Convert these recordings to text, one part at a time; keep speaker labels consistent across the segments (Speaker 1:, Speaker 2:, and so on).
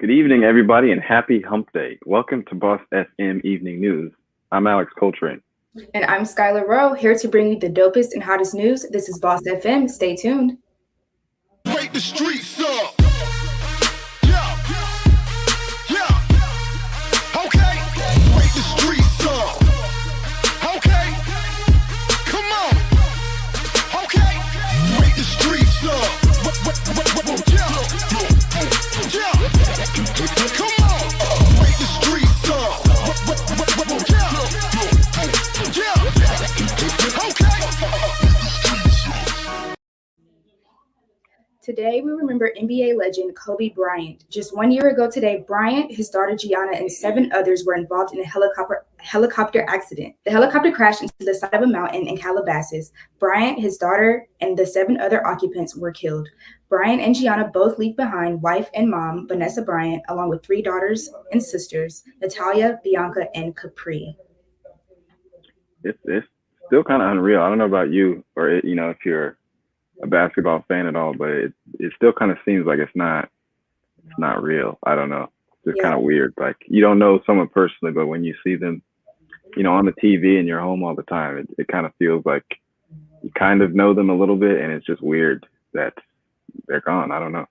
Speaker 1: Good evening, everybody, and happy hump day. Welcome to Boss FM Evening News. I'm Alex Coltrane.
Speaker 2: And I'm Skylar Rowe, here to bring you the dopest and hottest news. This is Boss FM. Stay tuned.
Speaker 3: Wake the streets up. Yeah. Yeah. Okay. Wake the streets up. Okay. Come on. Okay. Wake the streets up. Yeah. Come on. Wake the streets up. Yeah. Okay.
Speaker 2: Today, we remember NBA legend Kobe Bryant. Just 1 year ago today, Bryant, his daughter Gianna, and 7 others were involved in a helicopter accident. The helicopter crashed into the side of a mountain in Calabasas. Bryant, his daughter, and the 7 other occupants were killed. Bryant and Gianna both leave behind wife and mom, Vanessa Bryant, along with 3 daughters and sisters, Natalia, Bianca, and Capri.
Speaker 1: It's still kind of unreal. I don't know about you, or if you're a basketball fan at all, but it still kind of seems like it's not real. I don't know. It's just kind of weird. Like, you don't know someone personally, but when you see them, on the TV and you're home all the time, it kind of feels like you kind of know them a little bit, and it's just weird that they're gone. I don't know.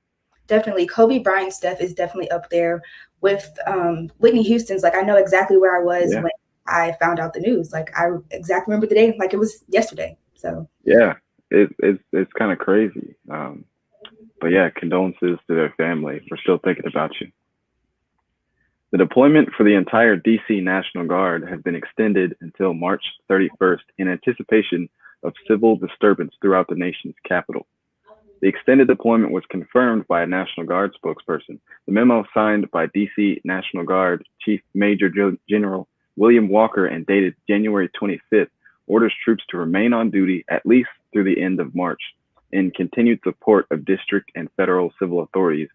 Speaker 2: Definitely. Kobe Bryant's death is definitely up there with Whitney Houston's. Like, I know exactly where I was when I found out the news. Like, I exactly remember the day like it was yesterday. So
Speaker 1: yeah, it's kind of crazy. But yeah, condolences to their family. We're still thinking about you. The deployment for the entire DC National Guard has been extended until March 31st in anticipation of civil disturbance throughout the nation's capital. The extended deployment was confirmed by a National Guard spokesperson. The memo, signed by DC National Guard Chief Major General William Walker and dated January 25th, orders troops to remain on duty at least through the end of March in continued support of district and federal civil authorities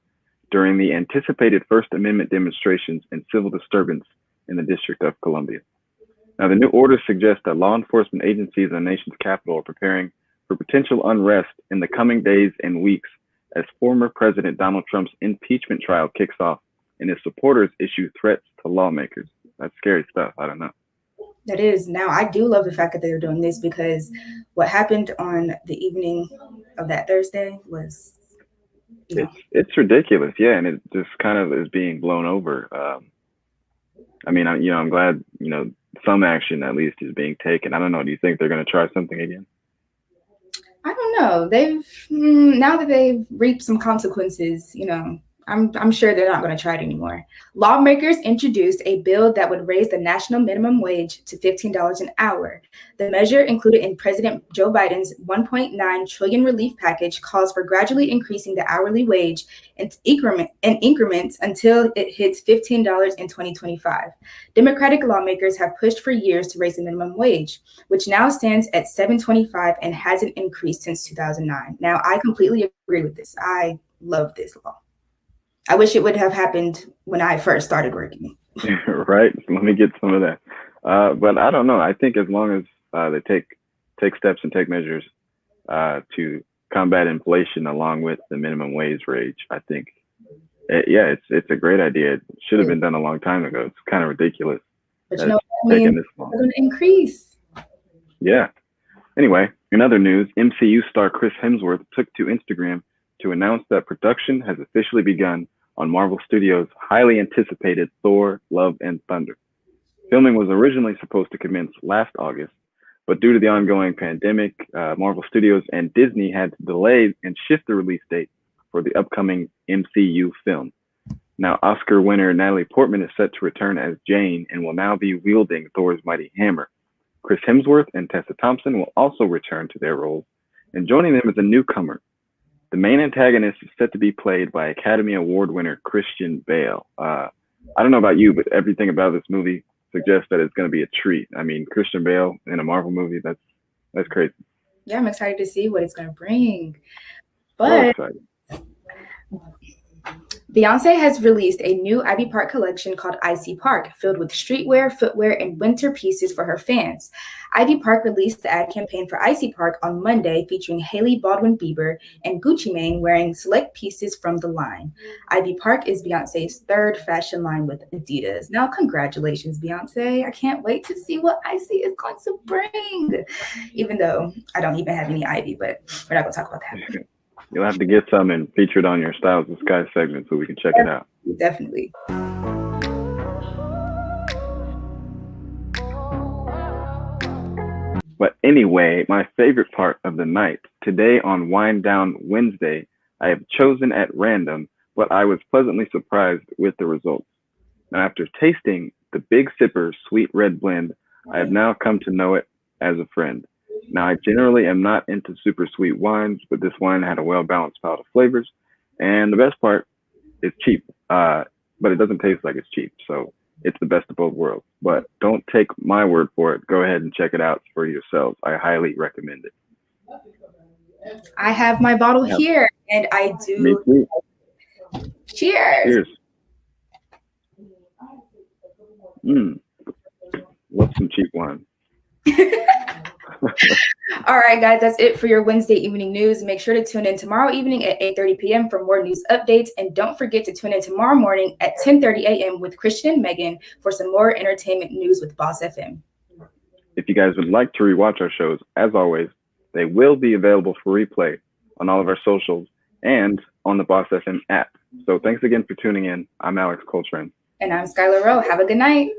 Speaker 1: during the anticipated First Amendment demonstrations and civil disturbance in the District of Columbia. Now, the new orders suggest that law enforcement agencies in the nation's capital are preparing for potential unrest in the coming days and weeks as former President Donald Trump's impeachment trial kicks off and his supporters issue threats to lawmakers. That's scary stuff. I don't know.
Speaker 2: That is. Now, I do love the fact that they're doing this, because what happened on the evening of that Thursday was,
Speaker 1: it's ridiculous. Yeah, and it just kind of is being blown over. I'm glad, some action at least is being taken. I don't know. Do you think they're going to try something again?
Speaker 2: I don't know. Now that they've reaped some consequences, I'm sure they're not going to try it anymore. Lawmakers introduced a bill that would raise the national minimum wage to $15 an hour. The measure, included in President Joe Biden's $1.9 trillion relief package, calls for gradually increasing the hourly wage in increments until it hits $15 in 2025. Democratic lawmakers have pushed for years to raise the minimum wage, which now stands at $7.25 and hasn't increased since 2009. Now, I completely agree with this. I love this law. I wish it would have happened when I first started working.
Speaker 1: Right. Let me get some of that. But I don't know. I think as long as they take steps and take measures to combat inflation along with the minimum wage range, I think, it's a great idea. It should have been done a long time ago. It's kind of ridiculous.
Speaker 2: But taking this long. It's going to increase.
Speaker 1: Yeah. Anyway, in other news, MCU star Chris Hemsworth took to Instagram to announce that production has officially begun on Marvel Studios' highly anticipated Thor: Love and Thunder. Filming was originally supposed to commence last August, but due to the ongoing pandemic, Marvel Studios and Disney had to delay and shift the release date for the upcoming MCU film. Now, Oscar winner Natalie Portman is set to return as Jane and will now be wielding Thor's mighty hammer. Chris Hemsworth and Tessa Thompson will also return to their roles, and joining them is a newcomer. The main antagonist is set to be played by Academy Award winner Christian Bale. I don't know about you, but everything about this movie suggests that it's going to be a treat. I mean, Christian Bale in a Marvel movie, that's crazy.
Speaker 2: Yeah, I'm excited to see what it's going to bring. But Beyonce has released a new Ivy Park collection called Icy Park, filled with streetwear, footwear, and winter pieces for her fans. Ivy Park released the ad campaign for Icy Park on Monday, featuring Hailey Baldwin Bieber and Gucci Mane wearing select pieces from the line. Ivy Park is Beyonce's third fashion line with Adidas. Now, congratulations, Beyonce. I can't wait to see what Icy is going to bring. Even though I don't even have any Ivy, but we're not going to talk about that.
Speaker 1: You'll have to get some and feature it on your Styles of Sky segment so we can check it out.
Speaker 2: Definitely.
Speaker 1: But anyway, my favorite part of the night, today on Wind Down Wednesday, I have chosen at random, but I was pleasantly surprised with the results. Now, after tasting the Big Sipper Sweet Red Blend, I have now come to know it as a friend. Now, I generally am not into super sweet wines, but this wine had a well-balanced palette of flavors. And the best part, it's cheap, but it doesn't taste like it's cheap. So it's the best of both worlds. But don't take my word for it. Go ahead and check it out for yourselves. I highly recommend it.
Speaker 2: I have my bottle here, and I do.
Speaker 1: Me too.
Speaker 2: Cheers.
Speaker 1: Cheers. Love some cheap wine.
Speaker 2: All right, guys, that's it for your Wednesday evening news. Make sure to tune in tomorrow evening at 8:30 p.m. for more news updates. And don't forget to tune in tomorrow morning at 10:30 a.m. with Christian and Megan for some more entertainment news with Boss FM.
Speaker 1: If you guys would like to rewatch our shows, as always, they will be available for replay on all of our socials and on the Boss FM app. So thanks again for tuning in. I'm Alex Coltrane.
Speaker 2: And I'm Skylar Rowe. Have a good night.